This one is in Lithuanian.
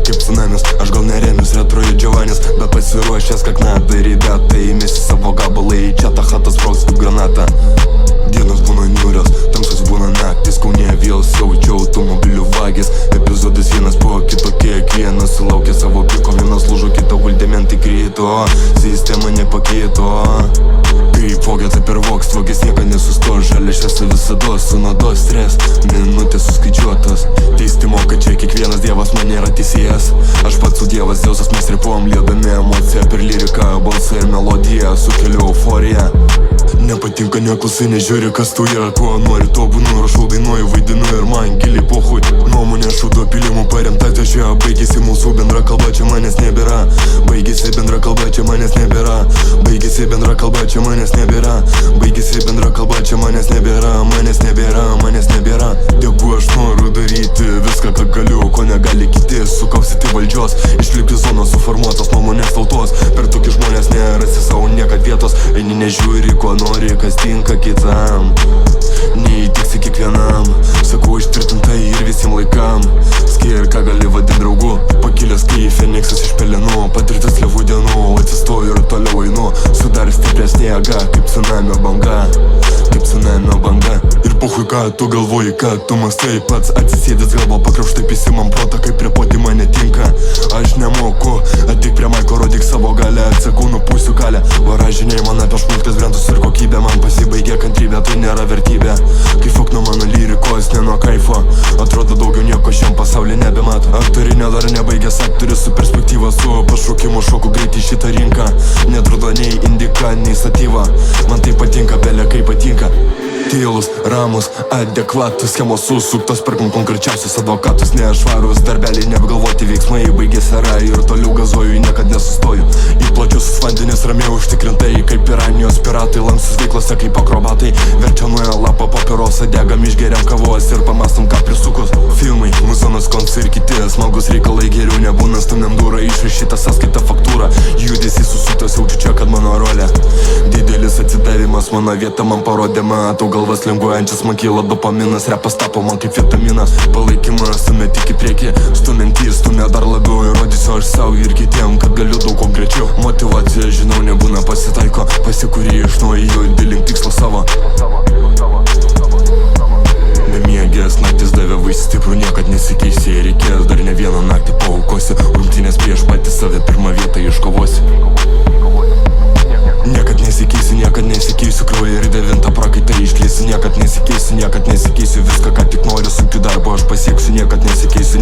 kaip tsunamis. Aš gal neremius retro į džiovanis, bet pasiruošęs как надо, ребята. Įmesi savo gabalą į čia, ta chata sprogs kaip granata. Dienos būna niūrios, tamsus būna naktis. Kaune vėl siaučia automobilių vagis. Epizodas vienas po kito, kiekvienas sulaukė savo piko. Vienas lūžo, kito guldė mentai krito. Sistema nepakito. Kaip vogė, taip ir voks, vogės nieko nesustos. Žalia šviesa visados, sunados stres. Minutės suskaičiuotos. Teisti moka čia kiekvienas dievas, man nėra teisėjas. Aš pats su dievas, Dzeusas, mes ripuom liedami emociją. Per lyriką, balsą ir melodiją sukeliu euforiją. Nepatinka, neklausai, nežiūri, kas tu yra. Kuo nori, to būnu, rašau, dainuoju, vaidinu ir man giliai pohui. Nuomonė šūdo pilimų paremta ties baigėsi mūsų bendra kalba, čia manęs nebėra. Baigėsi bendra kalba, čia manęs nebėra. Baigėsi bendra kalba, čia manęs nebėra. Baigėsi bendra kalba, čia manęs nebėra. Manęs nebėra, manęs nebėra. Degu aš noriu daryti viską, ką galiu, ko negali kiti. Sukausyti valdžios, išlikti zonos suformuotos nuomonės tautos. Per tokį žmonės nerasi savo niekad vietos. Eini nežiūri, ko nori, kas tinka kitam. Neįtiksi kiekvienam. Sakau ištvirtintai ir visiem laikam. Skir, ką gali vadint draugu. Pakilęs kai Feniksas iš pelenų. Patirtis levų dienų, atsistoju ir toliau einu. Sudarė stipresnė jėga, kaip tsunamio banga. Kaip tsunamio banga. Ir pohui, ką tu galvoji, ką tu mastai. Pats atsisėdęs galvo pakrapštai, pisi man protą, kaip prie poti man netinka. Aš nemoku, atik prie maiko, rodyk savo galę. Atsakau, nupusiu galę. Varažiniai man apie šmulktas brendus ir kokybę. Man pasibaigė kantrybė, tai nėra vertybė. Kai fok nuo mano lyrikos, ne nuo kaifo. Atrodo daugiau nieko šiam pasaulyje nebemato. Aktorinė dar nebaigęs aktorius su perspektyva. Su pašaukimu šoku greitai šitą rinką. Netrodo nei indika, nei satyva. Man tai patinka, belė kaip patinka. Tylus, ramus, adekvatus, schemos susuktos, perkam konkrečiausius advokatus. Nešvarus darbeliai, neapgalvoti veiksmai. Baigėsi era ir toliau gazuoju, niekad nesustoju. Į plačius vandenis ramiai užtikrintai, kaip piranijos piratai. Lankstus veiklose kaip akrobatai. Verčia nuoja lapą papirosą, degam, išgeriam kavos ir pamastom ką prisukus. Filmai, muzonas, koncai ir kiti smagus reikalai. Geriau nebūna, stumėm durą, išrašyta sąskaita faktūra. Judesys susuktas, jaučiu čia, kad mano rolė. Didelis atsidavimas, mano vieta man parodė, matau galvas lengvuojančias, man kyla dopaminas. Repas tapo man kaip vitaminas. Palaikymas, stumė tik į priekį, stumiantys, stumė dar labiau. Įrodysiu aš savo ir kitiem, kad galiu daug konkrečiau. Motivacija, žinau, nebūna pasitaiko. Pasikūrė iš naujo, dėlink tikslo savo. Bemiegės naktis davė vaisių stiprų, niekad nesikeisi. Reikės dar ne vieną naktį paaukosi. Rungtynės prieš patį save pirmą vietą iškovosi. Niekad nesikeisiu, kraują ir 9 prakaitą iškleisiu. Niekad nesikeisiu, viską ką tik noriu, sunkiu darbu aš pasieksiu. Niekad nesikeisiu,